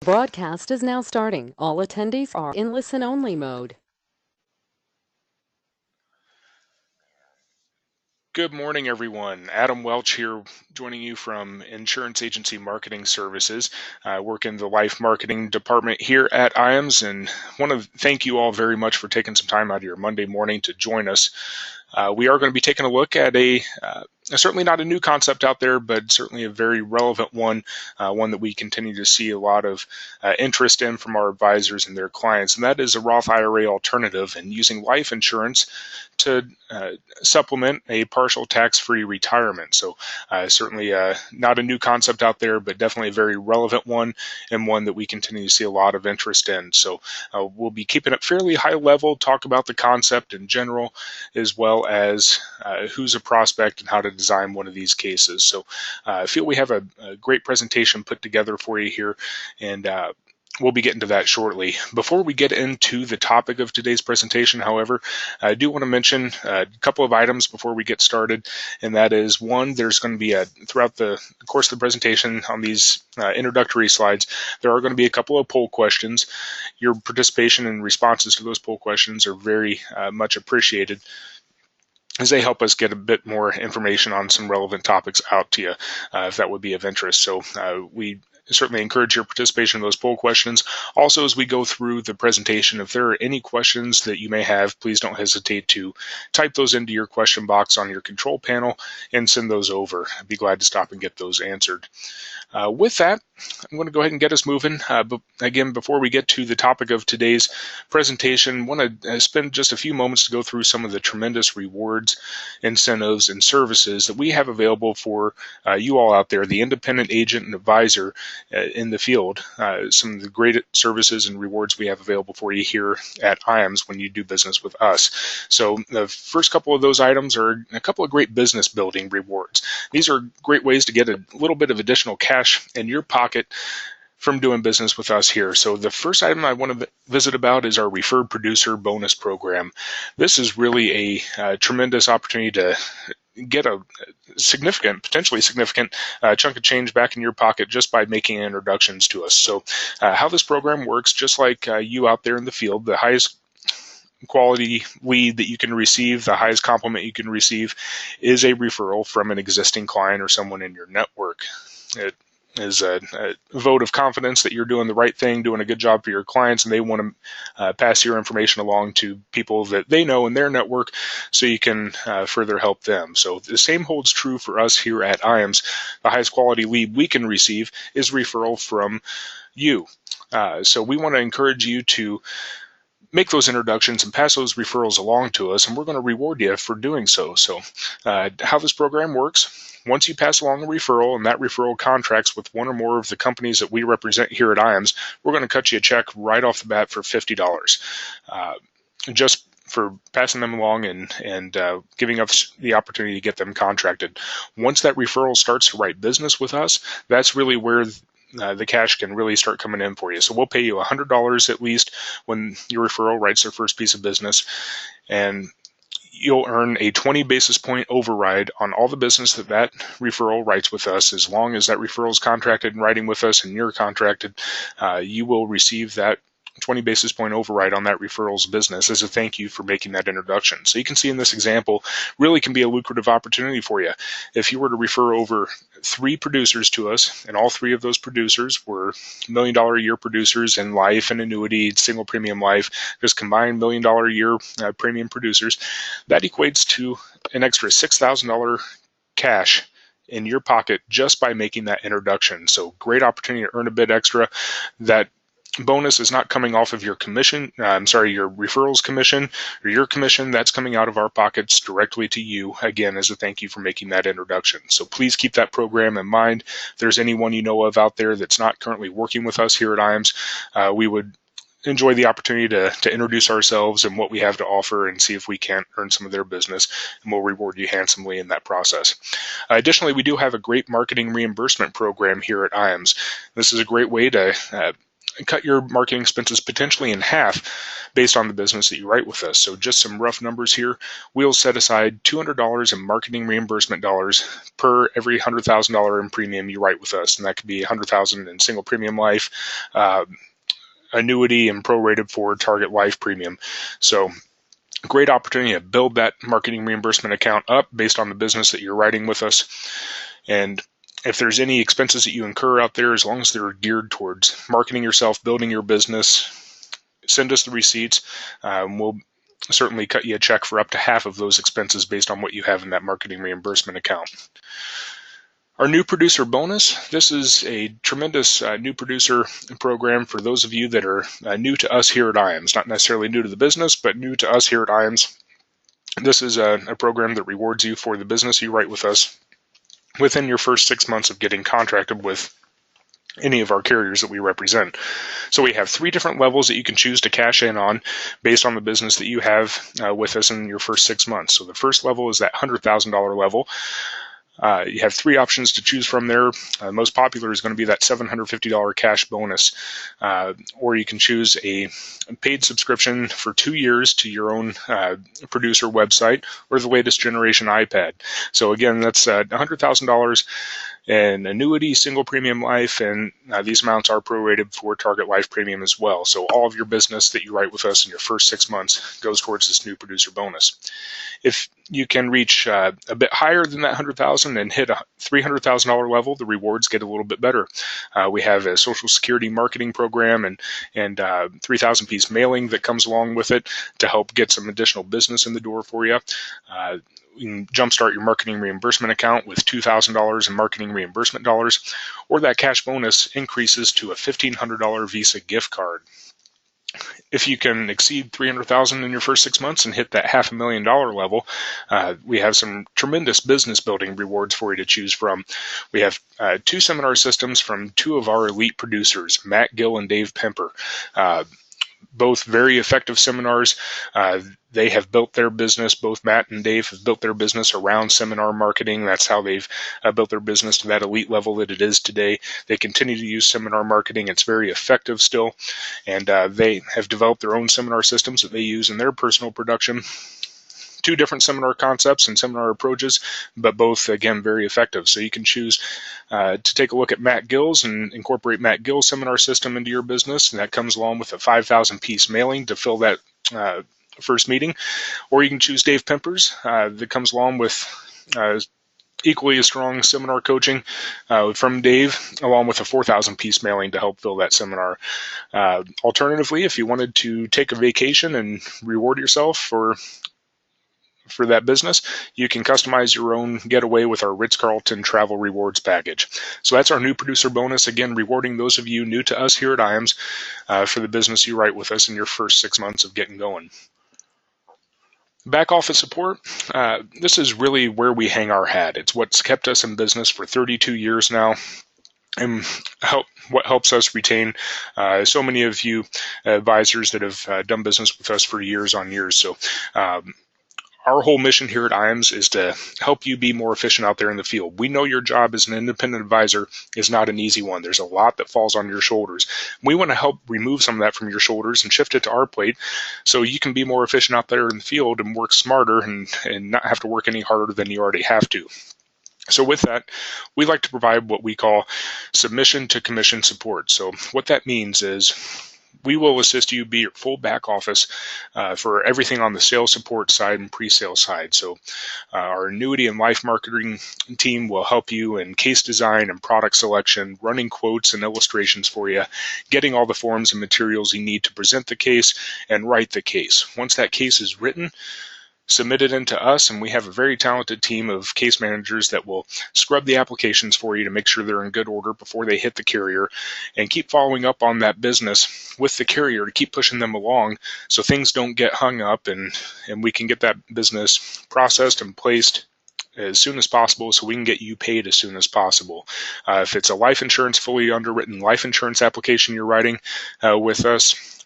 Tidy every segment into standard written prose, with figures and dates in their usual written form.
Broadcast is now starting. All attendees are in listen-only mode. Good morning, everyone. Adam Welch here, joining you from Insurance Agency Marketing Services. I work in the life marketing department here at IAMS and want to thank you all very much for taking some time out of your Monday morning to join us. We are going to be taking a look at certainly not a new concept out there, but certainly a very relevant one that we continue to see a lot of interest in from our advisors and their clients, and that is a Roth IRA alternative and using life insurance to supplement a partial tax-free retirement. So certainly not a new concept out there, but definitely a very relevant one and one that we continue to see a lot of interest in. So we'll be keeping it fairly high level, talk about the concept in general, as well as who's a prospect and how to design one of these cases. So I feel we have a great presentation put together for you here, and we'll be getting to that shortly. Before we get into the topic of today's presentation, however, I do want to mention a couple of items before we get started, and that is, one, there's going to be throughout the course of the presentation on these introductory slides, there are going to be a couple of poll questions. Your participation and responses to those poll questions are very much appreciated, as they help us get a bit more information on some relevant topics out to you, if that would be of interest. So we certainly encourage your participation in those poll questions. Also, as we go through the presentation, if there are any questions that you may have, please don't hesitate to type those into your question box on your control panel and send those over. I'd be glad to stop and get those answered. With that, I'm going to go ahead and get us moving. But again, before we get to the topic of today's presentation, I want to spend just a few moments to go through some of the tremendous rewards, incentives, and services that we have available for you all out there, the independent agent and advisor in the field. Some of the great services and rewards we have available for you here at IAMS when you do business with us. So the first couple of those items are a couple of great business building rewards. These are great ways to get a little bit of additional cash in your pocket from doing business with us here. So the first item I want to visit about is our referred producer bonus program. This is really a tremendous opportunity to get a significant, potentially significant chunk of change back in your pocket just by making introductions to us. So how this program works, just like you out there in the field, the highest quality lead that you can receive, the highest compliment you can receive, is a referral from an existing client or someone in your network. It is a vote of confidence that you're doing the right thing, doing a good job for your clients, and they want to pass your information along to people that they know in their network so you can further help them. So the same holds true for us here at IAMS. The highest quality lead we can receive is referral from you. So we want to encourage you to make those introductions and pass those referrals along to us, and we're going to reward you for doing so. So how this program works: once you pass along a referral and that referral contracts with one or more of the companies that we represent here at IAMS, we're going to cut you a check right off the bat for $50. Just for passing them along and giving us the opportunity to get them contracted. Once that referral starts to write business with us, that's really where the cash can really start coming in for you. So we'll pay you $100 at least when your referral writes their first piece of business, and you'll earn a 20 basis point override on all the business that referral writes with us. As long as that referral is contracted and writing with us and you're contracted, you will receive that 20 basis point override on that referral's business as a thank you for making that introduction. So you can see in this example, really can be a lucrative opportunity for you. If you were to refer over 3 producers to us, and all 3 of those producers were $1 million a year producers in life and annuity, single premium life, just combined $1 million a year premium producers, that equates to an extra $6,000 cash in your pocket just by making that introduction. So great opportunity to earn a bit extra. That bonus is not coming off of your commission, your referrals commission or your commission. That's coming out of our pockets directly to you, again, as a thank you for making that introduction. So please keep that program in mind. If there's anyone you know of out there that's not currently working with us here at IAMS, we would enjoy the opportunity to introduce ourselves and what we have to offer and see if we can't earn some of their business, and we'll reward you handsomely in that process. Additionally, we do have a great marketing reimbursement program here at IAMS. This is a great way to cut your marketing expenses potentially in half based on the business that you write with us. So just some rough numbers here. We'll set aside $200 in marketing reimbursement dollars per every $100,000 in premium you write with us. And that could be $100,000 in single premium life, annuity, and prorated for target life premium. So great opportunity to build that marketing reimbursement account up based on the business that you're writing with us. And if there's any expenses that you incur out there, as long as they're geared towards marketing yourself, building your business, send us the receipts. We'll certainly cut you a check for up to half of those expenses based on what you have in that marketing reimbursement account. Our new producer bonus. This is a tremendous new producer program for those of you that are new to us here at IAMS, not necessarily new to the business, but new to us here at IAMS. This is a program that rewards you for the business you write with us within your first 6 months of getting contracted with any of our carriers that we represent. So we have 3 different levels that you can choose to cash in on based on the business that you have with us in your first 6 months. So the first level is that $100,000 level. You have 3 options to choose from there. Most popular is going to be that $750 cash bonus, or you can choose a paid subscription for 2 years to your own producer website or the latest generation iPad. So again, that's $100,000 in annuity, single premium life, and these amounts are prorated for target life premium as well. So all of your business that you write with us in your first 6 months goes towards this new producer bonus. If you can reach a bit higher than that $100,000 and hit a $300,000 level, the rewards get a little bit better. We have a Social Security marketing program and 3,000 piece mailing that comes along with it to help get some additional business in the door for you. You can jumpstart your marketing reimbursement account with $2,000 in marketing reimbursement dollars, or that cash bonus increases to a $1,500 Visa gift card. If you can exceed $300,000 in your first 6 months and hit that $500,000 level, we have some tremendous business building rewards for you to choose from. We have 2 seminar systems from 2 of our elite producers, Matt Gill and Dave Pemper. Both very effective seminars. They have built their business. Both Matt and Dave have built their business around seminar marketing. That's how they've built their business to that elite level that it is today. They continue to use seminar marketing. It's very effective still. And they have developed their own seminar systems that they use in their personal production. 2 different seminar concepts and seminar approaches, but both, again, very effective. So you can choose to take a look at Matt Gill's and incorporate Matt Gill's seminar system into your business, and that comes along with a 5,000 piece mailing to fill that first meeting. Or you can choose Dave Pemper's that comes along with equally as strong seminar coaching from Dave, along with a 4,000 piece mailing to help fill that seminar. Alternatively, if you wanted to take a vacation and reward yourself for that business, you can customize your own getaway with our Ritz-Carlton travel rewards package. So that's our new producer bonus, again, rewarding those of you new to us here at IAMS for the business you write with us in your first 6 months of getting going. Back office support, this is really where we hang our hat. It's what's kept us in business for 32 years now, and what helps us retain so many of you advisors that have done business with us for years on years. So our whole mission here at IAMS is to help you be more efficient out there in the field. We know your job as an independent advisor is not an easy one. There's a lot that falls on your shoulders. We want to help remove some of that from your shoulders and shift it to our plate so you can be more efficient out there in the field and work smarter and not have to work any harder than you already have to. So with that, we like to provide what we call submission to commission support. So what that means is we will assist you be your full back office for everything on the sales support side and pre-sale side. So our annuity and life marketing team will help you in case design and product selection, running quotes and illustrations for you, getting all the forms and materials you need to present the case and write the case. Once that case is written, submit it into us, and we have a very talented team of case managers that will scrub the applications for you to make sure they're in good order before they hit the carrier, and keep following up on that business with the carrier to keep pushing them along so things don't get hung up, and we can get that business processed and placed as soon as possible so we can get you paid as soon as possible. If it's a life insurance, fully underwritten life insurance application you're writing with us,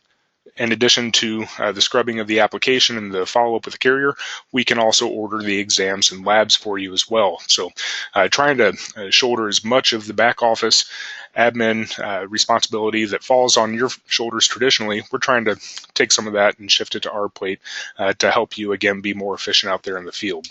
In addition to the scrubbing of the application and the follow-up with the carrier, we can also order the exams and labs for you as well. So trying to shoulder as much of the back office admin responsibility that falls on your shoulders traditionally, we're trying to take some of that and shift it to our plate to help you, again, be more efficient out there in the field.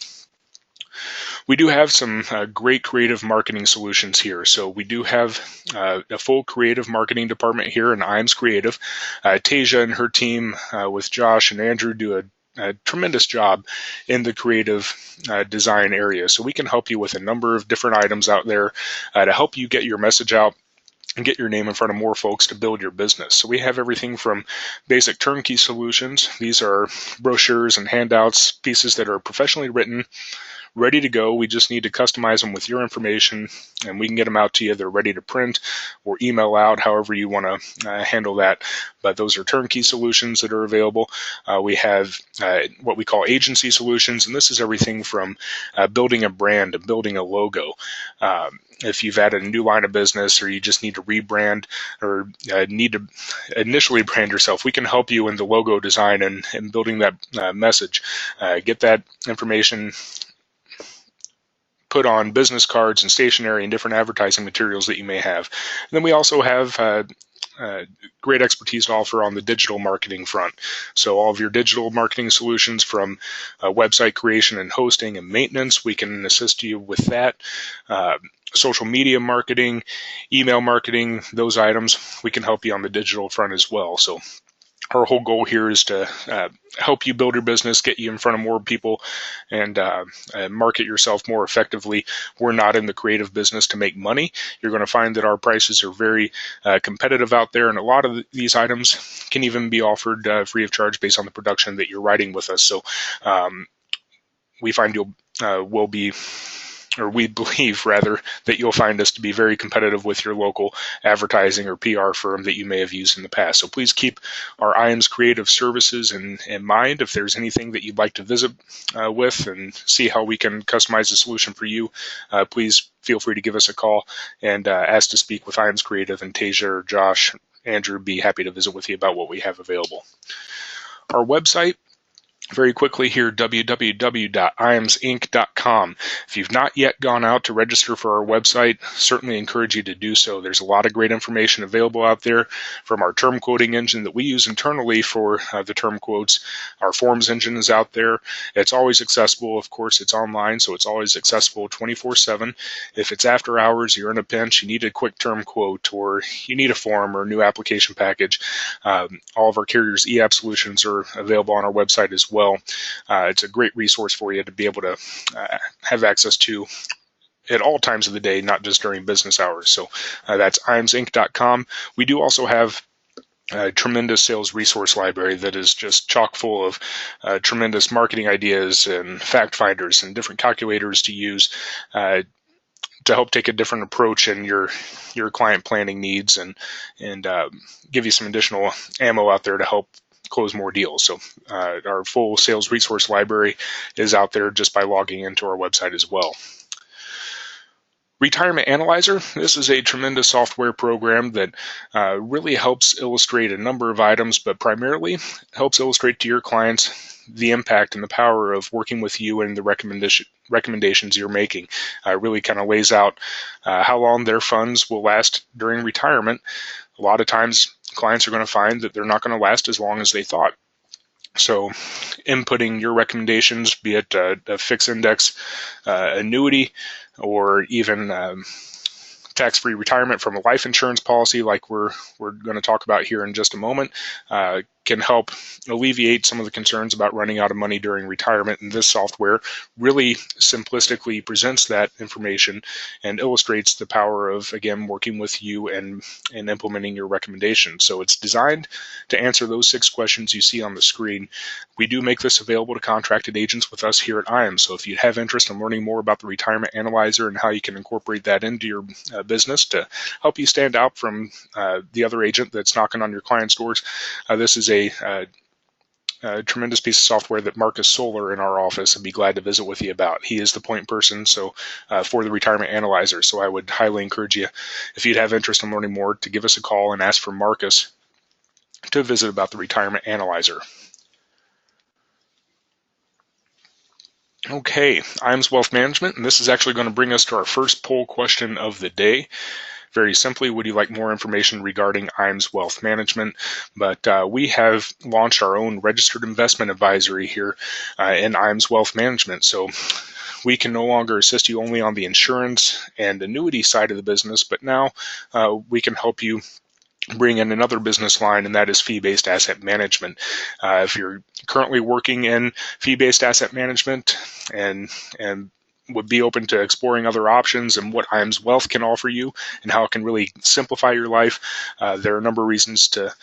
We do have some great creative marketing solutions here. So we do have a full creative marketing department here in IAMS Creative. Tasia and her team with Josh and Andrew do a tremendous job in the creative design area. So we can help you with a number of different items out there to help you get your message out and get your name in front of more folks to build your business. So we have everything from basic turnkey solutions. These are brochures and handouts, pieces that are professionally written, ready to go. We just need to customize them with your information, and we can get them out to you. They're ready to print or email out, however you want to handle that. But those are turnkey solutions that are available. We have what we call agency solutions, and this is everything from building a brand and building a logo. If you've added a new line of business or you just need to rebrand or need to initially brand yourself, we can help you in the logo design and building that message. Get that information put on business cards and stationery and different advertising materials that you may have. And then we also have great expertise to offer on the digital marketing front. So all of your digital marketing solutions from website creation and hosting and maintenance, we can assist you with that. Social media marketing, email marketing, those items, we can help you on the digital front as well. So our whole goal here is to help you build your business, get you in front of more people, and market yourself more effectively. We're not in the creative business to make money. You're going to find that our prices are very competitive out there, and a lot of these items can even be offered free of charge based on the production that you're writing with us. So we find we believe rather that you'll find us to be very competitive with your local advertising or PR firm that you may have used in the past. So please keep our IAMS creative services in mind. If there's anything that you'd like to visit with and see how we can customize a solution for you, please feel free to give us a call and ask to speak with IAMS Creative, and Tasia or Josh, Andrew, be happy to visit with you about what we have available. Our website, very quickly here, www.iamsinc.com. If you've not yet gone out to register for our website, certainly encourage you to do so. There's a lot of great information available out there from our term quoting engine that we use internally for the term quotes. Our forms engine is out there. It's always accessible. Of course, it's online, so it's always accessible 24/7. If it's after hours, you're in a pinch, you need a quick term quote, or you need a form or a new application package, all of our carriers' e-app solutions are available on our website as well. It's a great resource for you to be able to have access to at all times of the day, not just during business hours. So that's iamsinc.com. We do also have a tremendous sales resource library that is just chock full of tremendous marketing ideas and fact finders and different calculators to use to help take a different approach in your client planning needs and give you some additional ammo out there to help close more deals. So our full sales resource library is out there just by logging into our website as well. Retirement Analyzer, this is a tremendous software program that really helps illustrate a number of items, but primarily helps illustrate to your clients the impact and the power of working with you and the recommendations you're making. Really kind of lays out how long their funds will last during retirement. A lot of times clients are going to find that they're not going to last as long as they thought. So inputting your recommendations, be it a fixed index annuity or even tax-free retirement from a life insurance policy like we're going to talk about here in just a moment, can help alleviate some of the concerns about running out of money during retirement. And this software really simplistically presents that information and illustrates the power of, again, working with you and implementing your recommendations. So it's designed to answer those 6 questions you see on the screen. We do make this available to contracted agents with us here at IAM. So if you have interest in learning more about the Retirement Analyzer and how you can incorporate that into your business to help you stand out from the other agent that's knocking on your client's doors, this is a tremendous piece of software that Marcus Solar in our office would be glad to visit with you about. He is the point person for the Retirement Analyzer. So I would highly encourage you, if you'd have interest in learning more, to give us a call and ask for Marcus to visit about the Retirement Analyzer. Okay, IAMS Wealth Management, and this is actually going to bring us to our first poll question of the day. Very simply, would you like more information regarding IAMS Wealth Management? But we have launched our own registered investment advisory here in IAMS Wealth Management. So we can no longer assist you only on the insurance and annuity side of the business, but now we can help you bring in another business line, and that is fee-based asset management. If you're currently working in fee-based asset management and would be open to exploring other options and what IAMS Wealth can offer you and how it can really simplify your life, there are a number of reasons to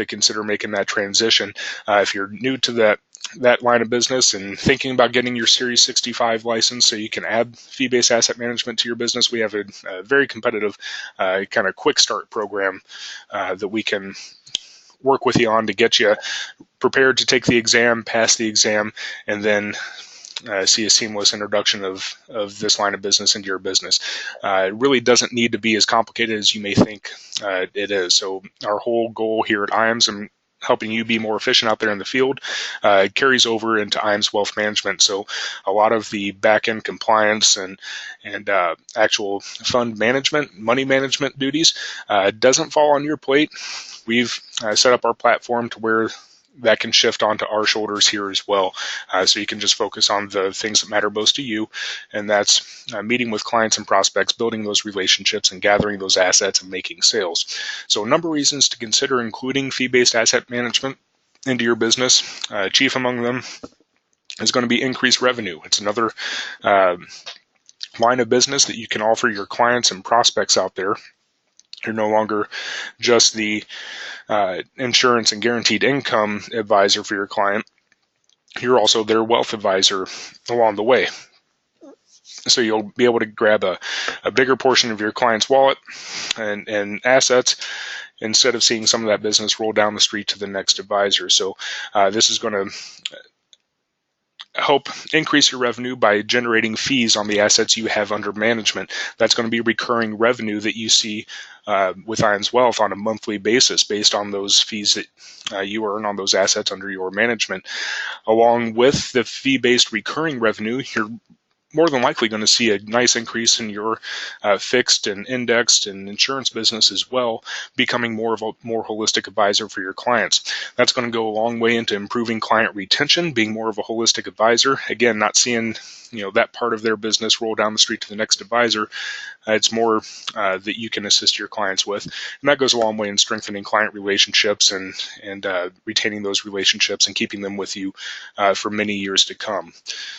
consider making that transition. If you're new to that line of business and thinking about getting your Series 65 license so you can add fee-based asset management to your business, we have a very competitive kind of quick start program that we can work with you on to get you prepared to take the exam, pass the exam, and then see a seamless introduction of this line of business into your business. It really doesn't need to be as complicated as you may think it is. So our whole goal here at IAMS and helping you be more efficient out there in the field carries over into IAMS Wealth Management. So a lot of the back-end compliance and actual fund management, money management duties doesn't fall on your plate. We've set up our platform to where that can shift onto our shoulders here as well. So you can just focus on the things that matter most to you, and that's meeting with clients and prospects, building those relationships, and gathering those assets and making sales. So a number of reasons to consider including fee-based asset management into your business. Chief among them is going to be increased revenue. It's another line of business that you can offer your clients and prospects out there. You're no longer just the insurance and guaranteed income advisor for your client. You're also their wealth advisor along the way. So you'll be able to grab a bigger portion of your client's wallet and assets instead of seeing some of that business roll down the street to the next advisor. So this is going to help increase your revenue by generating fees on the assets you have under management. That's going to be recurring revenue that you see with IAMS Wealth on a monthly basis based on those fees that you earn on those assets under your management. Along with the fee-based recurring revenue, you're more than likely going to see a nice increase in your fixed and indexed and insurance business as well, becoming more of a more holistic advisor for your clients. That's going to go a long way into improving client retention, being more of a holistic advisor. Again, not seeing that part of their business roll down the street to the next advisor. It's more that you can assist your clients with, and that goes a long way in strengthening client relationships and retaining those relationships and keeping them with you for many years to come.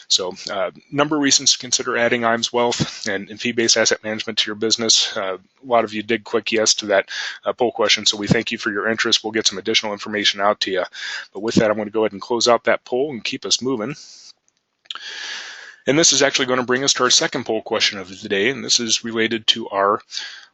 So number of reasons to consider adding IAMS Wealth and fee-based asset management to your business. A lot of you did click yes to that poll question, so we thank you for your interest. We'll get some additional information out to you. But with that, I'm going to go ahead and close out that poll and keep us moving. And this is actually going to bring us to our second poll question of the day, and this is related to our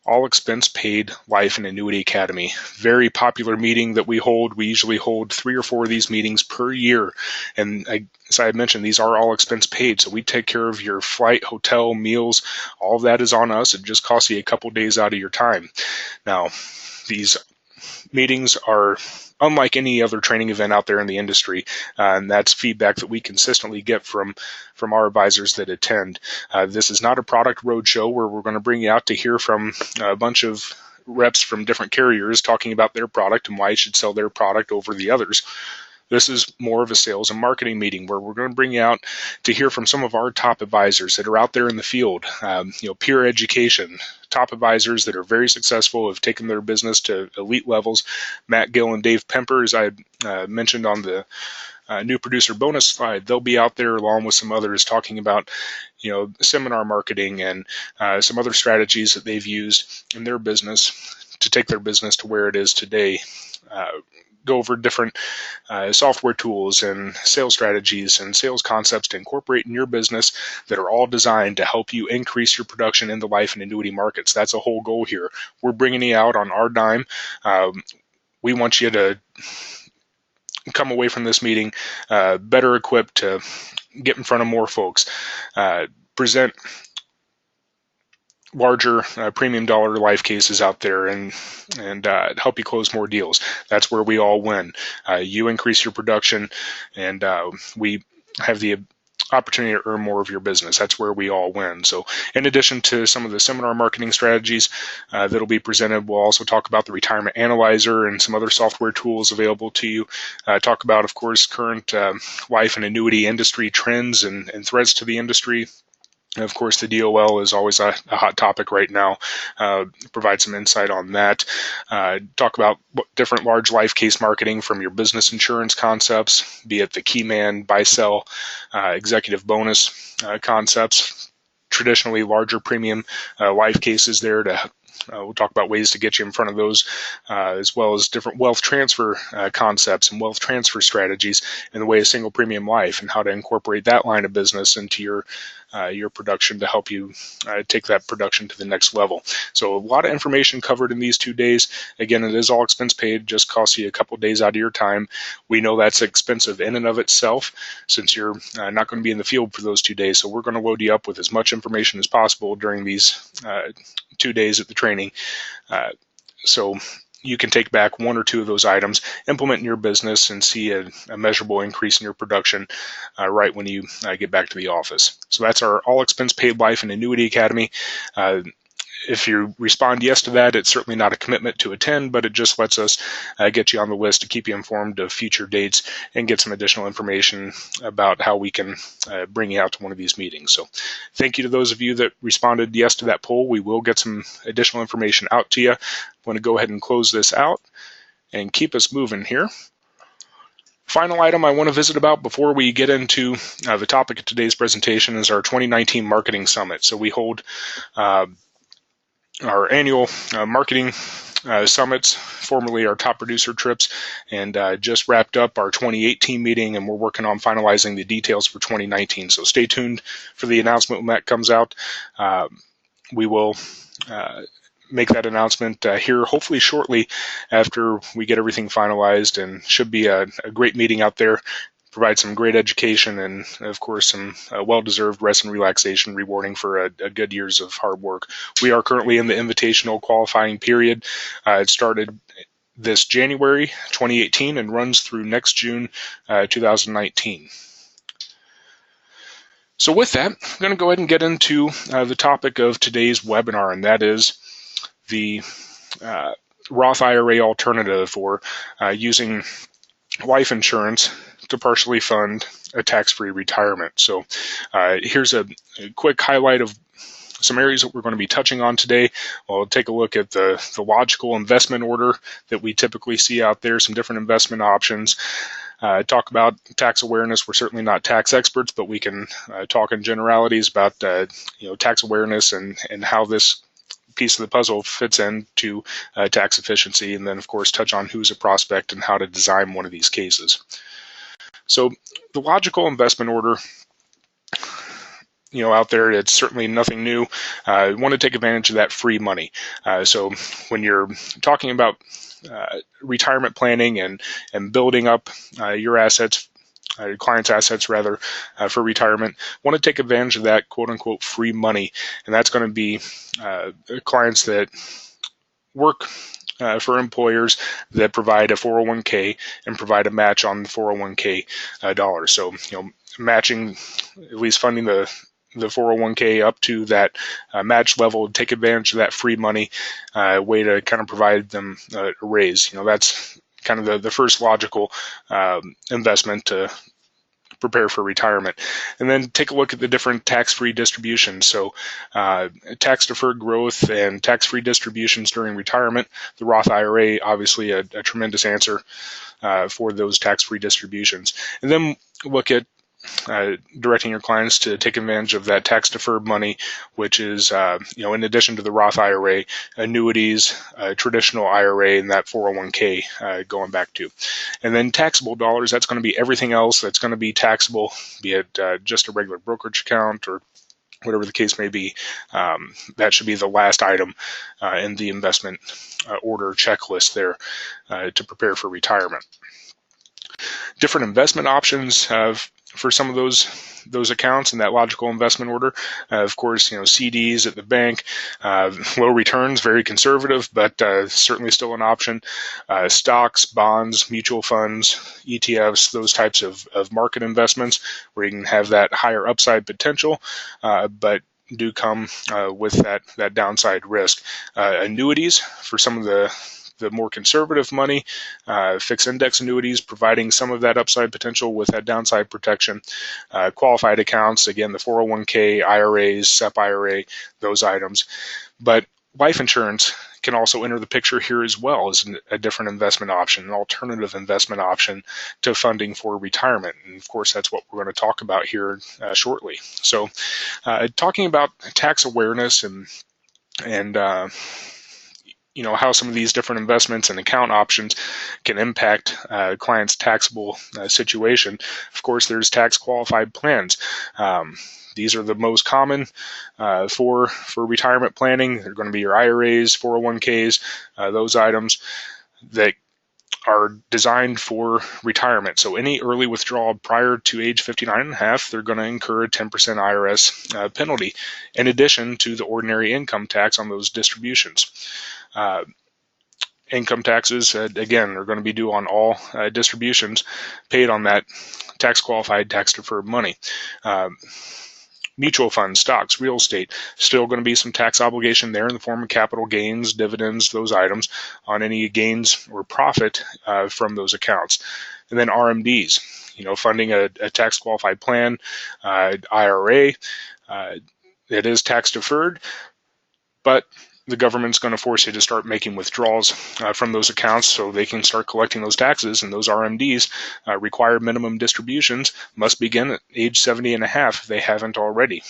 All Expense Paid Life and Annuity Academy. Very popular meeting that we hold. We usually hold 3 or 4 of these meetings per year. And as I mentioned, these are all expense paid. So we take care of your flight, hotel, meals. All of that is on us. It just costs you a couple days out of your time. Now, these meetings are unlike any other training event out there in the industry, and that's feedback that we consistently get from our advisors that attend. This is not a product roadshow where we're going to bring you out to hear from a bunch of reps from different carriers talking about their product and why you should sell their product over the others. This is more of a sales and marketing meeting where we're going to bring you out to hear from some of our top advisors that are out there in the field, peer education, top advisors that are very successful, have taken their business to elite levels. Matt Gill and Dave Pemper, as I mentioned on the new producer bonus slide, they'll be out there along with some others talking about seminar marketing and some other strategies that they've used in their business to take their business to where it is today. Go over different software tools and sales strategies and sales concepts to incorporate in your business that are all designed to help you increase your production in the life and annuity markets. That's a whole goal here. We're bringing you out on our dime. We want you to come away from this meeting better equipped to get in front of more folks, present larger premium dollar life cases out there and help you close more deals. That's where we all win. You increase your production, and we have the opportunity to earn more of your business. That's where we all win. So in addition to some of the seminar marketing strategies that'll be presented, we'll also talk about the retirement analyzer and some other software tools available to you. Talk about, of course, current life and annuity industry trends and threats to the industry. And of course, the DOL is always a hot topic right now. Provide some insight on that. Talk about different large life case marketing from your business insurance concepts, be it the key man, buy sell, executive bonus concepts, traditionally larger premium life cases there to we'll talk about ways to get you in front of those, as well as different wealth transfer concepts and wealth transfer strategies in the way of single premium life and how to incorporate that line of business into your production to help you take that production to the next level. So a lot of information covered in these 2 days. Again, it is all expense paid, just costs you a couple of days out of your time. We know that's expensive in and of itself since you're not going to be in the field for those 2 days. So we're going to load you up with as much information as possible during these 2 days at the training. So you can take back one or two of those items, implement in your business, and see a measurable increase in your production right when you get back to the office. So that's our All Expense Paid Life and Annuity Academy. If you respond yes to that, it's certainly not a commitment to attend, but it just lets us get you on the list to keep you informed of future dates and get some additional information about how we can bring you out to one of these meetings. So thank you to those of you that responded yes to that poll. We will get some additional information out to you. I'm going to go ahead and close this out and keep us moving here. Final item I want to visit about before we get into the topic of today's presentation is our 2019 Marketing Summit. So we hold our annual marketing summits, formerly our top producer trips, and just wrapped up our 2018 meeting, and we're working on finalizing the details for 2019. So stay tuned for the announcement when that comes out. We will make that announcement here hopefully shortly after we get everything finalized, and should be a great meeting out there. Provide some great education and, of course, some well-deserved rest and relaxation, rewarding for a good years of hard work. We are currently in the invitational qualifying period. It started this January 2018 and runs through next June 2019. So with that, I'm going to go ahead and get into the topic of today's webinar, and that is the Roth IRA Alternative, or using life insurance to partially fund a tax-free retirement. So here's a quick highlight of some areas that we're going to be touching on today. We'll take a look at the logical investment order that we typically see out there, some different investment options. Talk about tax awareness. We're certainly not tax experts, but we can talk in generalities about tax awareness and how this piece of the puzzle fits into tax efficiency, and then of course touch on who's a prospect and how to design one of these cases. So the logical investment order, out there, it's certainly nothing new. Want to take advantage of that free money. So when you're talking about retirement planning and building up your assets, your clients' assets rather, for retirement, want to take advantage of that quote-unquote free money, and that's going to be clients that work for employers that provide a 401k and provide a match on the 401k dollars. So, matching, at least funding the 401k up to that match level, take advantage of that free money, way to kind of provide them a raise. That's kind of the first logical investment to prepare for retirement. And then take a look at the different tax-free distributions. So tax-deferred growth and tax-free distributions during retirement. The Roth IRA, obviously a tremendous answer for those tax-free distributions. And then look at directing your clients to take advantage of that tax-deferred money, which is, in addition to the Roth IRA, annuities, traditional IRA, and that 401k going back to. And then taxable dollars, that's going to be everything else that's going to be taxable, be it just a regular brokerage account or whatever the case may be. That should be the last item in the investment order checklist there to prepare for retirement. Different investment options have for some of those accounts in that logical investment order. Of course, CDs at the bank, low returns, very conservative, but certainly still an option. Stocks, bonds, mutual funds, ETFs, those types of market investments where you can have that higher upside potential, but do come with that downside risk. Annuities for some of the more conservative money, fixed index annuities providing some of that upside potential with that downside protection. Qualified accounts, again, the 401k, IRAs, SEP IRA, those items. But life insurance can also enter the picture here as well as a different investment option, an alternative investment option to funding for retirement. And of course, that's what we're going to talk about here shortly. So talking about tax awareness and how some of these different investments and account options can impact clients' taxable situation. Of course, there's tax qualified plans. These are the most common for retirement planning. They're going to be your IRAs, 401ks, those items that are designed for retirement. So any early withdrawal prior to age 59 and a half, they're going to incur a 10% IRS penalty, in addition to the ordinary income tax on those distributions. Income taxes, again, are going to be due on all distributions paid on that tax-qualified, tax-deferred money. Mutual funds, stocks, real estate, still going to be some tax obligation there in the form of capital gains, dividends, those items on any gains or profit from those accounts. And then RMDs, funding a tax-qualified plan, IRA, it is tax-deferred, but the government's going to force you to start making withdrawals from those accounts so they can start collecting those taxes, and those RMDs required minimum distributions must begin at age 70 and a half if they haven't already.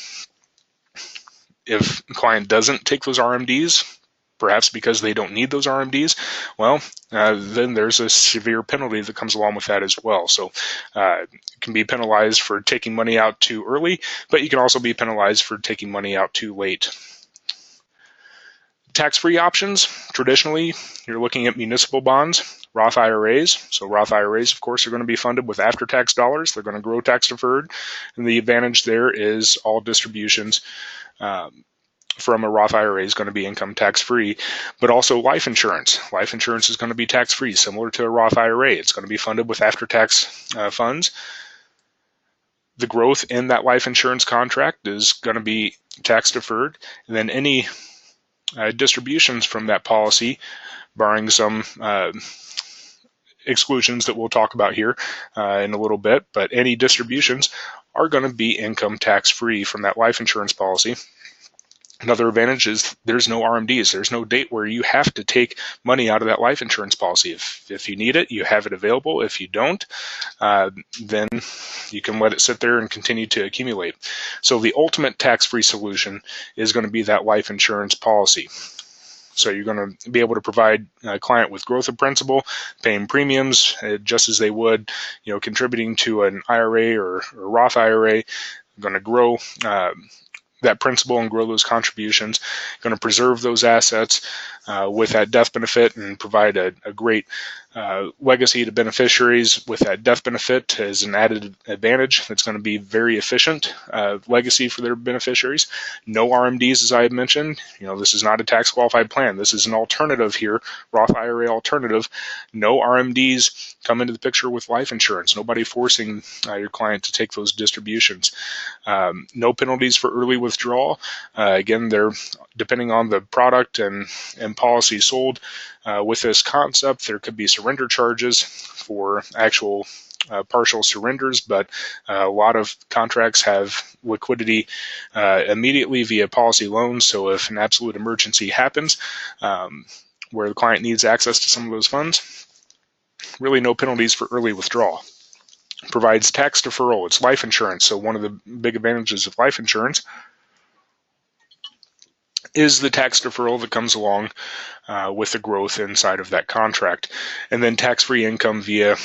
If the client doesn't take those RMDs, perhaps because they don't need those RMDs, well, then there's a severe penalty that comes along with that as well. So you can be penalized for taking money out too early, but you can also be penalized for taking money out too late. Tax-free options, traditionally, you're looking at municipal bonds, Roth IRAs. So Roth IRAs, of course, are going to be funded with after-tax dollars. They're going to grow tax-deferred. And the advantage there is all distributions from a Roth IRA is going to be income tax-free, but also life insurance. Life insurance is going to be tax-free, similar to a Roth IRA. It's going to be funded with after-tax funds. The growth in that life insurance contract is going to be tax-deferred. And then any distributions from that policy, barring some exclusions that we'll talk about here in a little bit, but any distributions are going to be income tax-free from that life insurance policy. Another advantage is there's no RMDs. There's no date where you have to take money out of that life insurance policy. If you need it, you have it available. If you don't, then you can let it sit there and continue to accumulate. So the ultimate tax-free solution is going to be that life insurance policy. So you're going to be able to provide a client with growth of principal, paying premiums just as they would, contributing to an IRA or Roth IRA, going to grow that principal and grow those contributions, going to preserve those assets with that death benefit and provide a great legacy to beneficiaries with that death benefit as an added advantage. That's going to be very efficient legacy for their beneficiaries. No RMDs, as I had mentioned. This is not a tax qualified plan. This is an alternative here, Roth IRA Alternative. No RMDs come into the picture with life insurance. Nobody forcing your client to take those distributions. No penalties for early withdrawal. Again, they're depending on the product and policy sold. With this concept, there could be surrender charges for actual partial surrenders, but a lot of contracts have liquidity immediately via policy loans. So if an absolute emergency happens where the client needs access to some of those funds, really no penalties for early withdrawal. Provides tax deferral. It's life insurance. So one of the big advantages of life insurance is the tax deferral that comes along with the growth inside of that contract. And then tax-free income via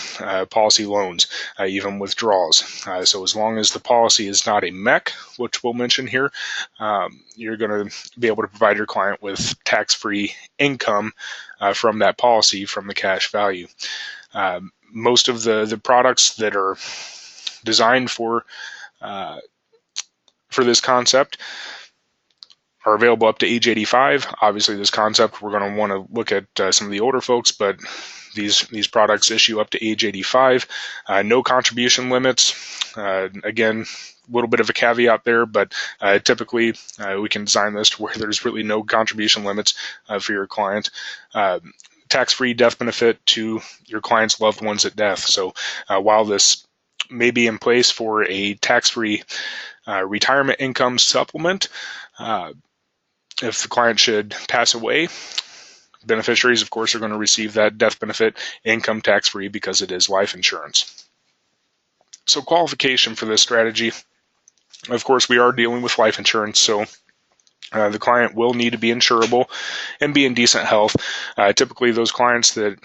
policy loans, even withdrawals. So as long as the policy is not a MEC, which we'll mention here, you're going to be able to provide your client with tax-free income from that policy from the cash value. Most of the products that are designed for this concept are available up to age 85. Obviously, this concept, we're going to want to look at some of the older folks, but these products issue up to age 85. No contribution limits. Again, a little bit of a caveat there, but typically we can design this to where there's really no contribution limits for your client. Tax-free death benefit to your client's loved ones at death. So while this may be in place for a tax-free retirement income supplement, if the client should pass away, beneficiaries, of course, are going to receive that death benefit income tax-free because it is life insurance. So qualification for this strategy, of course, we are dealing with life insurance, so the client will need to be insurable and be in decent health. Typically, those clients that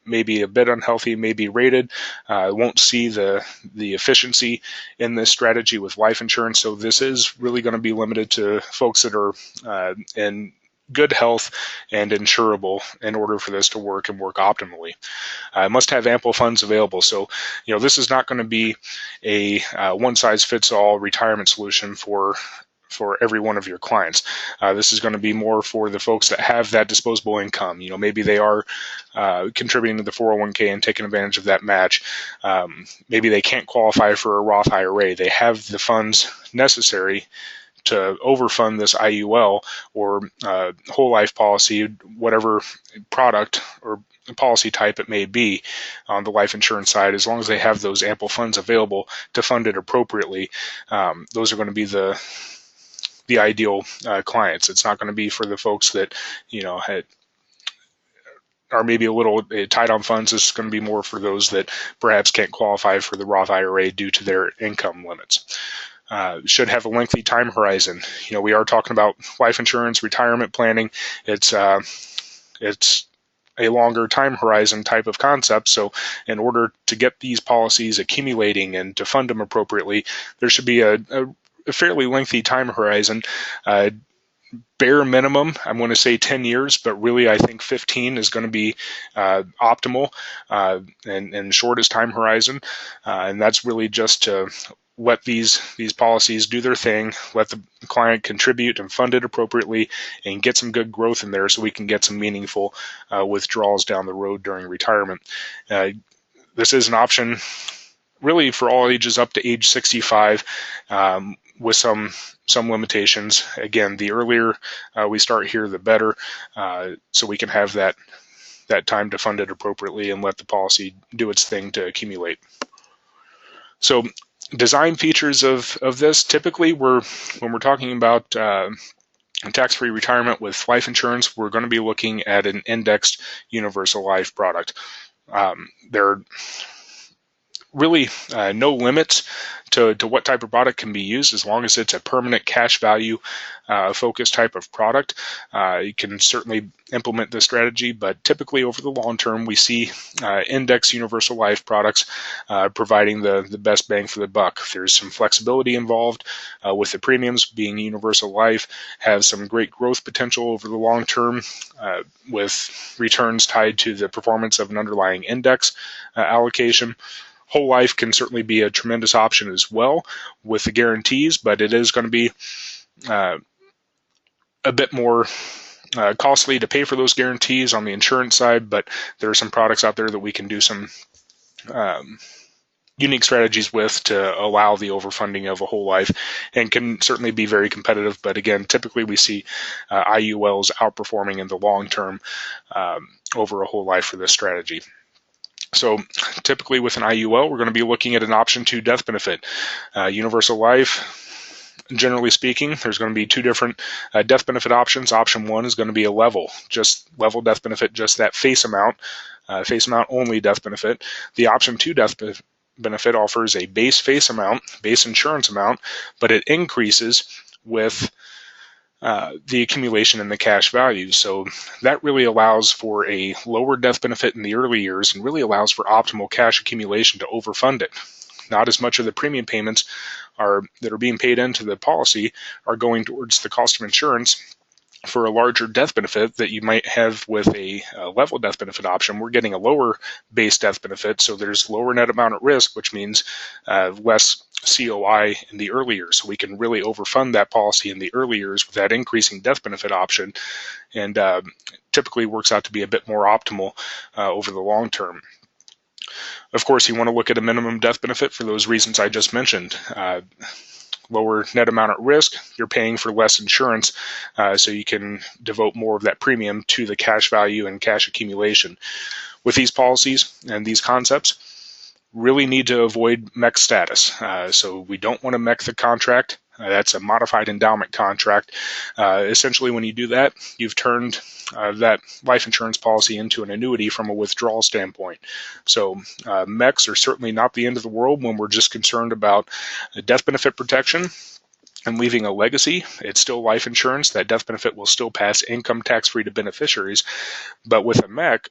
may be a bit unhealthy, may be rated, won't see the efficiency in this strategy with life insurance. So this is really going to be limited to folks that are in good health and insurable in order for this to work and work optimally. Must have ample funds available. So, this is not going to be a one-size-fits-all retirement solution for every one of your clients. This is going to be more for the folks that have that disposable income. Maybe they are contributing to the 401k and taking advantage of that match. Maybe they can't qualify for a Roth IRA. They have the funds necessary to overfund this IUL or whole life policy, whatever product or policy type it may be on the life insurance side. As long as they have those ample funds available to fund it appropriately, those are going to be the ideal clients. It's not going to be for the folks that are maybe a little tight on funds. It's going to be more for those that perhaps can't qualify for the Roth IRA due to their income limits. Should have a lengthy time horizon. We are talking about life insurance, retirement planning. It's a longer time horizon type of concept. So in order to get these policies accumulating and to fund them appropriately, there should be a fairly lengthy time horizon. Bare minimum, I'm going to say 10 years, but really I think 15 is going to be optimal and shortest time horizon. And that's really just to let these policies do their thing, let the client contribute and fund it appropriately, and get some good growth in there so we can get some meaningful withdrawals down the road during retirement. This is an option really for all ages up to age 65, with some limitations. Again, the earlier we start here, the better, so we can have that time to fund it appropriately and let the policy do its thing to accumulate. So design features of this, typically when we're talking about tax-free retirement with life insurance, we're going to be looking at an indexed universal life product. There are really no limits to what type of product can be used, as long as it's a permanent cash value focused type of product. You can certainly implement this strategy, but typically over the long term, we see index universal life products providing the best bang for the buck. There's some flexibility involved with the premiums being universal life, have some great growth potential over the long term with returns tied to the performance of an underlying index allocation. Whole life can certainly be a tremendous option as well with the guarantees, but it is going to be a bit more costly to pay for those guarantees on the insurance side, but there are some products out there that we can do some unique strategies with to allow the overfunding of a whole life, and can certainly be very competitive. But again, typically we see IULs outperforming in the long term over a whole life for this strategy. So typically with an IUL, we're going to be looking at an option 2 death benefit. Universal life, generally speaking, there's going to be 2 different death benefit options. Option 1 is going to be a level death benefit, just that face amount only death benefit. The option 2 death benefit offers a base face amount, base insurance amount, but it increases with the accumulation in the cash value. So that really allows for a lower death benefit in the early years and really allows for optimal cash accumulation to overfund it. Not as much of the premium payments that are being paid into the policy are going towards the cost of insurance, for a larger death benefit that you might have with a level death benefit option, we're getting a lower base death benefit, so there's lower net amount at risk, which means less COI in the early years. So we can really overfund that policy in the early years with that increasing death benefit option, and typically works out to be a bit more optimal over the long term. Of course, you want to look at a minimum death benefit for those reasons I just mentioned. Lower net amount at risk, you're paying for less insurance, so you can devote more of that premium to the cash value and cash accumulation. With these policies and these concepts, really need to avoid MEC status. So we don't want to MEC the contract. That's a modified endowment contract. Essentially, when you do that, you've turned that life insurance policy into an annuity from a withdrawal standpoint. So MECs are certainly not the end of the world when we're just concerned about death benefit protection and leaving a legacy. It's still life insurance. That death benefit will still pass income tax-free to beneficiaries. But with a MEC,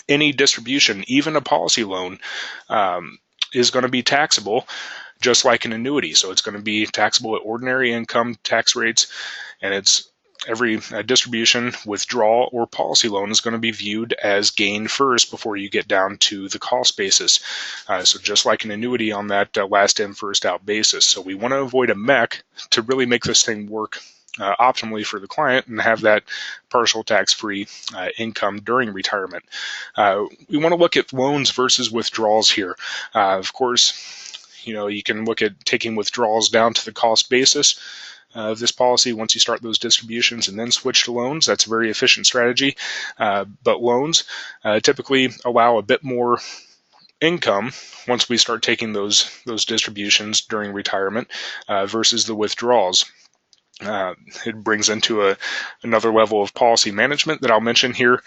any distribution, even a policy loan, is going to be taxable, just like an annuity. So it's going to be taxable at ordinary income tax rates, and it's every distribution, withdrawal, or policy loan is going to be viewed as gain first before you get down to the cost basis. So just like an annuity on that last in, first out basis. So we want to avoid a MEC to really make this thing work optimally for the client and have that partial tax-free income during retirement. We want to look at loans versus withdrawals here. Of course, you can look at taking withdrawals down to the cost basis of this policy once you start those distributions and then switch to loans. That's a very efficient strategy. But loans typically allow a bit more income once we start taking those distributions during retirement versus the withdrawals. It brings into another level of policy management that I'll mention here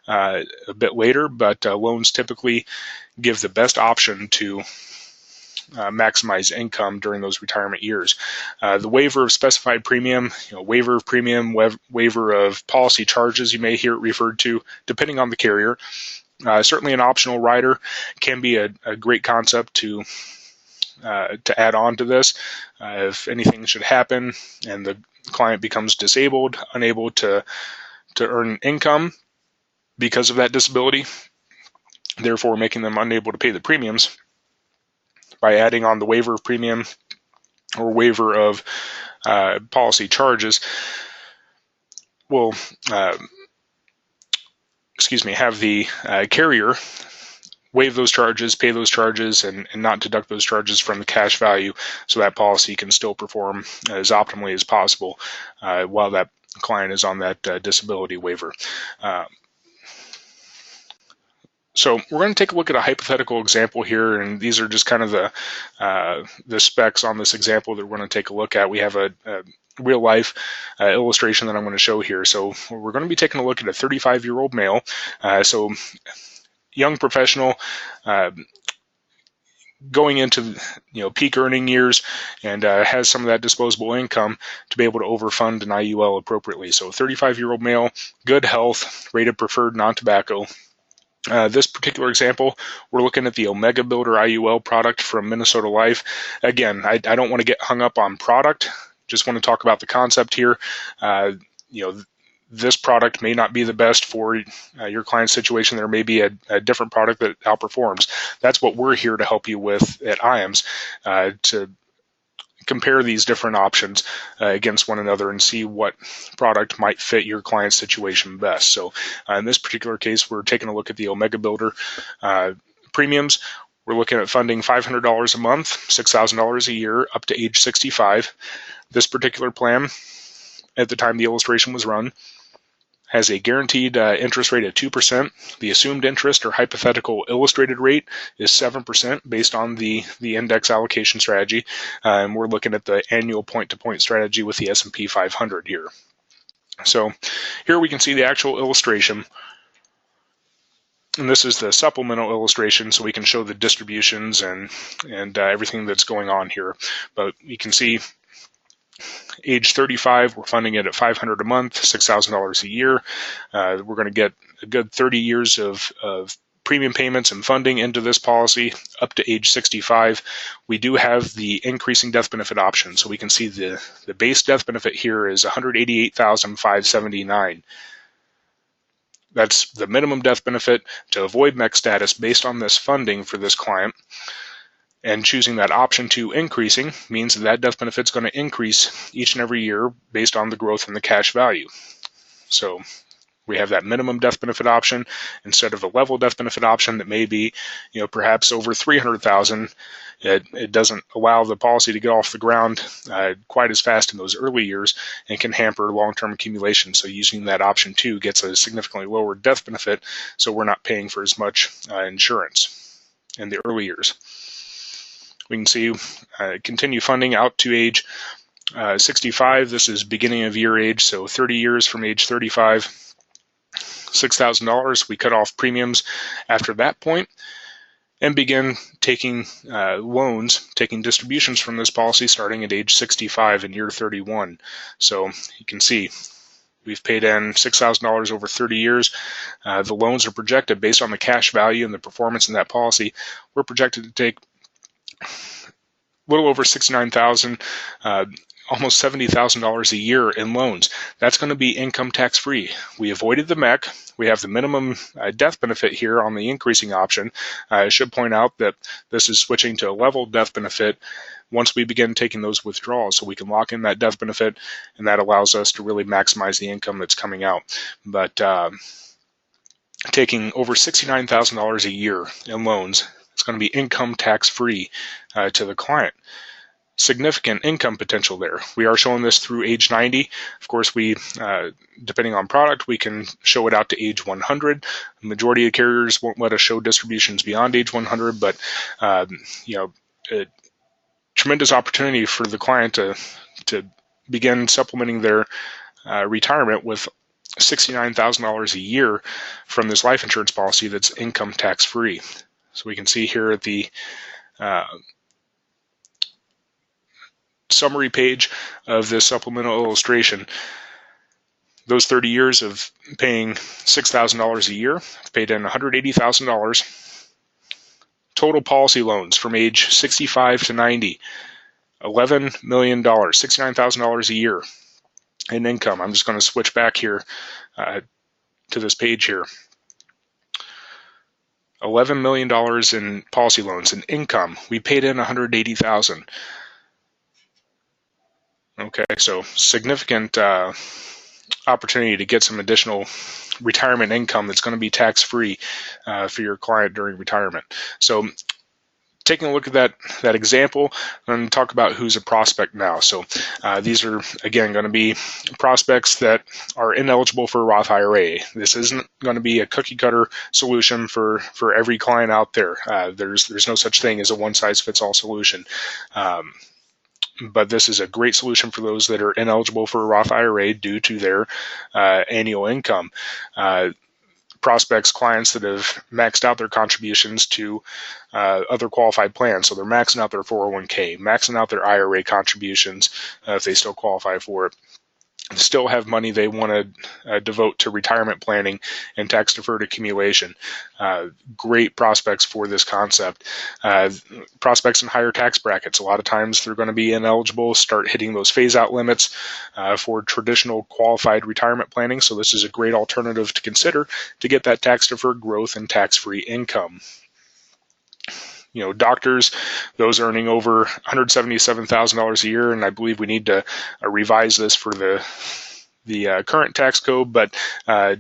a bit later, but loans typically give the best option to maximize income during those retirement years. The waiver of specified premium, waiver of premium, waiver of policy charges, you may hear it referred to, depending on the carrier. Certainly an optional rider can be a great concept to add on to this. If anything should happen and the client becomes disabled, unable to earn income because of that disability, therefore making them unable to pay the premiums, by adding on the waiver of premium or waiver of policy charges, will have the carrier waive those charges, pay those charges, and not deduct those charges from the cash value, so that policy can still perform as optimally as possible while that client is on that disability waiver. So we're going to take a look at a hypothetical example here, and these are just kind of the specs on this example that we're going to take a look at. We have a real life illustration that I'm going to show here. So we're going to be taking a look at a 35-year-old male. So young professional, going into peak earning years, and has some of that disposable income to be able to overfund an IUL appropriately. So 35-year-old male, good health, rated preferred non-tobacco. This particular example, we're looking at the Omega Builder IUL product from Minnesota Life. Again, I don't want to get hung up on product, just want to talk about the concept here. This product may not be the best for your client's situation. There may be a different product that outperforms. That's what we're here to help you with at IAMS, to compare these different options against one another and see what product might fit your client's situation best. So in this particular case, we're taking a look at the Omega Builder premiums. We're looking at funding $500 a month, $6,000 a year, up to age 65. This particular plan, at the time the illustration was run, has a guaranteed interest rate of 2%. The assumed interest or hypothetical illustrated rate is 7% based on the index allocation strategy. And we're looking at the annual point-to-point strategy with the S&P 500 here. So here we can see the actual illustration. And this is the supplemental illustration, so we can show the distributions and everything that's going on here. But you can see age 35, we're funding it at $500 a month, $6,000 a year. We're going to get a good 30 years of premium payments and funding into this policy up to age 65, we do have the increasing death benefit option. So we can see the base death benefit here is $188,579. That's the minimum death benefit to avoid MEC status based on this funding for this client. And choosing that option 2 increasing means that death benefit is going to increase each and every year based on the growth in the cash value. So we have that minimum death benefit option instead of a level death benefit option that may be, perhaps over $300,000. It doesn't allow the policy to get off the ground quite as fast in those early years and can hamper long-term accumulation. So using that option 2 gets a significantly lower death benefit, so we're not paying for as much insurance in the early years. We can see continue funding out to age 65. This is beginning of year age, so 30 years from age 35, $6,000. We cut off premiums after that point and begin taking loans, taking distributions from this policy starting at age 65 in year 31. So you can see we've paid in $6,000 over 30 years. The loans are projected based on the cash value and the performance in that policy. We're projected to take a little over $69,000, almost $70,000 a year in loans. That's going to be income tax free. We avoided the MEC. We have the minimum death benefit here on the increasing option. I should point out that this is switching to a level death benefit once we begin taking those withdrawals, so we can lock in that death benefit, and that allows us to really maximize the income that's coming out. But taking over $69,000 a year in loans, it's going to be income tax free to the client. Significant income potential there. We are showing this through age 90. Of course, we, depending on product, we can show it out to age 100. The majority of carriers won't let us show distributions beyond age 100, but a tremendous opportunity for the client to begin supplementing their retirement with $69,000 a year from this life insurance policy that's income tax free. So we can see here at the summary page of this supplemental illustration, those 30 years of paying $6,000 a year, I've paid in $180,000. Total policy loans from age 65 to 90, $11 million, $69,000 a year in income. I'm just going to switch back here to this page here. $11 million in policy loans and income. We paid in $180,000. Okay, so significant opportunity to get some additional retirement income that's going to be tax-free for your client during retirement. So taking a look at that example, I'm going to talk about who's a prospect now. So these are, again, going to be prospects that are ineligible for a Roth IRA. This isn't going to be a cookie-cutter solution for every client out there. There's no such thing as a one-size-fits-all solution. But this is a great solution for those that are ineligible for a Roth IRA due to their annual income. Prospects, clients that have maxed out their contributions to other qualified plans. So they're maxing out their 401k, maxing out their IRA contributions if they still qualify for it. Still have money they want to devote to retirement planning and tax-deferred accumulation. Great prospects for this concept. Prospects in higher tax brackets. A lot of times they're going to be ineligible, start hitting those phase-out limits for traditional qualified retirement planning. So this is a great alternative to consider to get that tax-deferred growth and tax-free income. Doctors, those earning over $177,000 a year, and I believe we need to revise this for the current tax code, but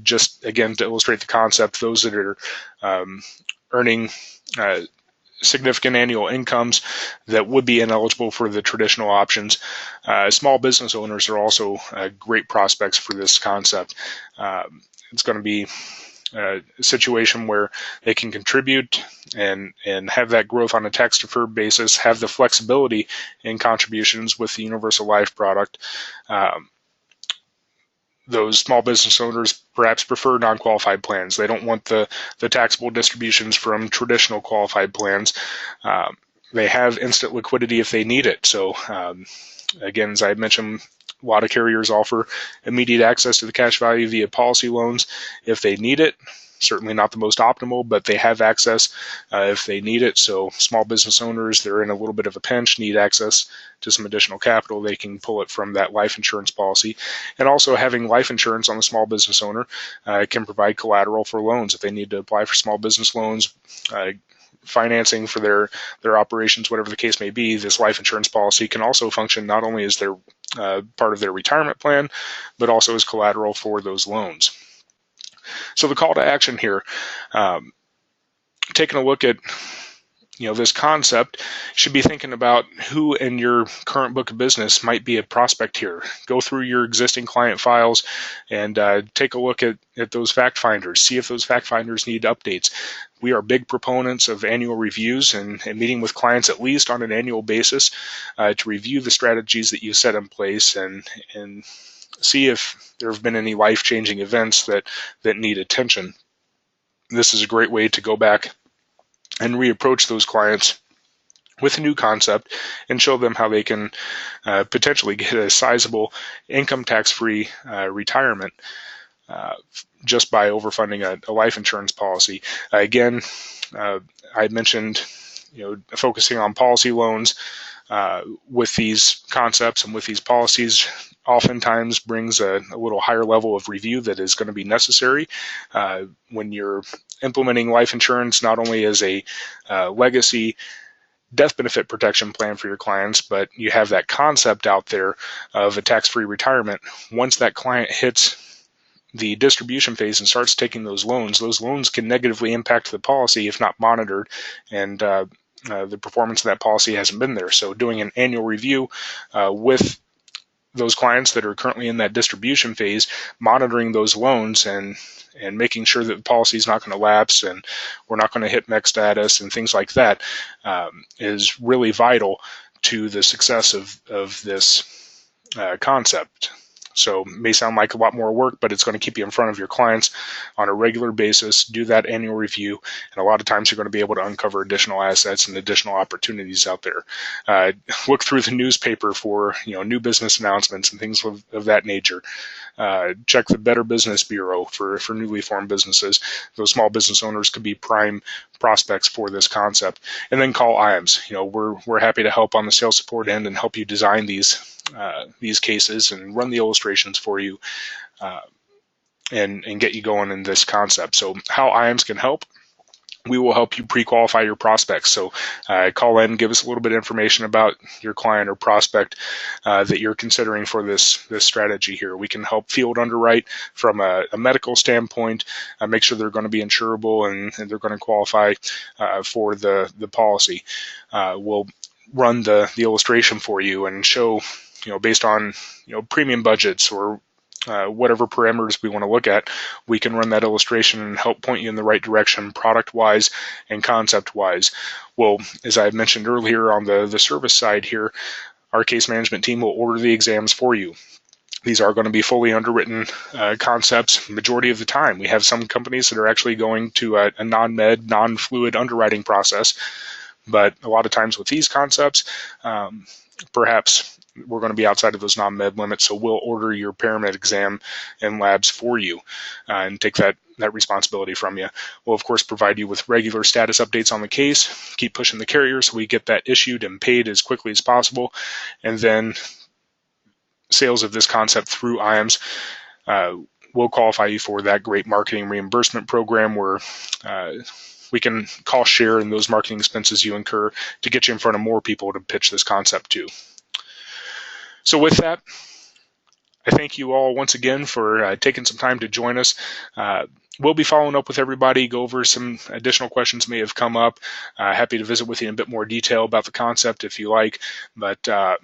just again to illustrate the concept, those that are earning significant annual incomes that would be ineligible for the traditional options. Small business owners are also great prospects for this concept. It's going to be a situation where they can contribute and have that growth on a tax-deferred basis, have the flexibility in contributions with the universal life product. Those small business owners perhaps prefer non-qualified plans. They don't want the taxable distributions from traditional qualified plans. They have instant liquidity if they need it. So again, as I mentioned, a lot of carriers offer immediate access to the cash value via policy loans if they need it. certainly not the most optimal, but they have access if they need it. So small business owners, they're in a little bit of a pinch, need access to some additional capital. They can pull it from that life insurance policy. And also having life insurance on the small business owner can provide collateral for loans if they need to apply for small business loans, financing for their operations, whatever the case may be. This life insurance policy can also function not only as their part of their retirement plan, but also as collateral for those loans. So the call to action here, taking a look at this concept, should be thinking about who in your current book of business might be a prospect here. Go through your existing client files and take a look at those fact finders. See if those fact finders need updates. We are big proponents of annual reviews and meeting with clients at least on an annual basis to review the strategies that you set in place and see if there have been any life-changing events that need attention. This is a great way to go back and reapproach those clients with a new concept and show them how they can potentially get a sizable income tax-free retirement just by overfunding a life insurance policy. Again, I mentioned focusing on policy loans with these concepts and with these policies oftentimes brings a little higher level of review that is going to be necessary when you're implementing life insurance, not only as a legacy death benefit protection plan for your clients, but you have that concept out there of a tax-free retirement. Once that client hits the distribution phase and starts taking those loans can negatively impact the policy if not monitored, and the performance of that policy hasn't been there. So doing an annual review with those clients that are currently in that distribution phase, monitoring those loans and making sure that the policy is not going to lapse and we're not going to hit MEC status and things like that is really vital to the success of this concept. So it may sound like a lot more work, but it's going to keep you in front of your clients on a regular basis. Do that annual review, and a lot of times you're going to be able to uncover additional assets and additional opportunities out there. Look through the newspaper for new business announcements and things of that nature. Check the Better Business Bureau for newly formed businesses. Those small business owners could be prime prospects for this concept. And then call IAMS. We're happy to help on the sales support end and help you design these cases and run the illustrations for you and get you going in this concept. So how IAMS can help: we will help you pre-qualify your prospects. So call in, give us a little bit of information about your client or prospect that you're considering for this strategy here. We can help field underwrite from a medical standpoint, make sure they're going to be insurable and they're going to qualify for the policy. We'll run the illustration for you and show, based on premium budgets or whatever parameters we want to look at, we can run that illustration and help point you in the right direction, product-wise and concept-wise. Well, as I mentioned earlier on the service side here, our case management team will order the exams for you. These are going to be fully underwritten concepts majority of the time. We have some companies that are actually going to a non-med, non-fluid underwriting process, but a lot of times with these concepts, perhaps we're going to be outside of those non-med limits, so we'll order your paramed exam and labs for you and take that responsibility from you. We'll, of course, provide you with regular status updates on the case, keep pushing the carrier so we get that issued and paid as quickly as possible, and then sales of this concept through IAMS will qualify you for that great marketing reimbursement program where we can cost share in those marketing expenses you incur to get you in front of more people to pitch this concept to. So with that, I thank you all once again for taking some time to join us. We'll be following up with everybody, go over some additional questions may have come up. Happy to visit with you in a bit more detail about the concept if you like. But our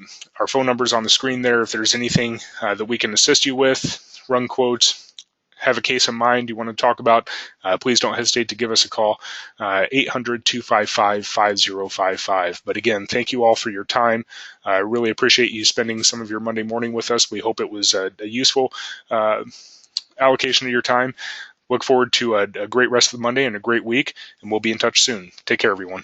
phone number is on the screen there. If there's anything that we can assist you with, run quotes, have a case in mind you want to talk about, please don't hesitate to give us a call, 800-255-5055. But again, thank you all for your time. I really appreciate you spending some of your Monday morning with us. We hope it was a useful allocation of your time. Look forward to a great rest of the Monday and a great week, and we'll be in touch soon. Take care, everyone.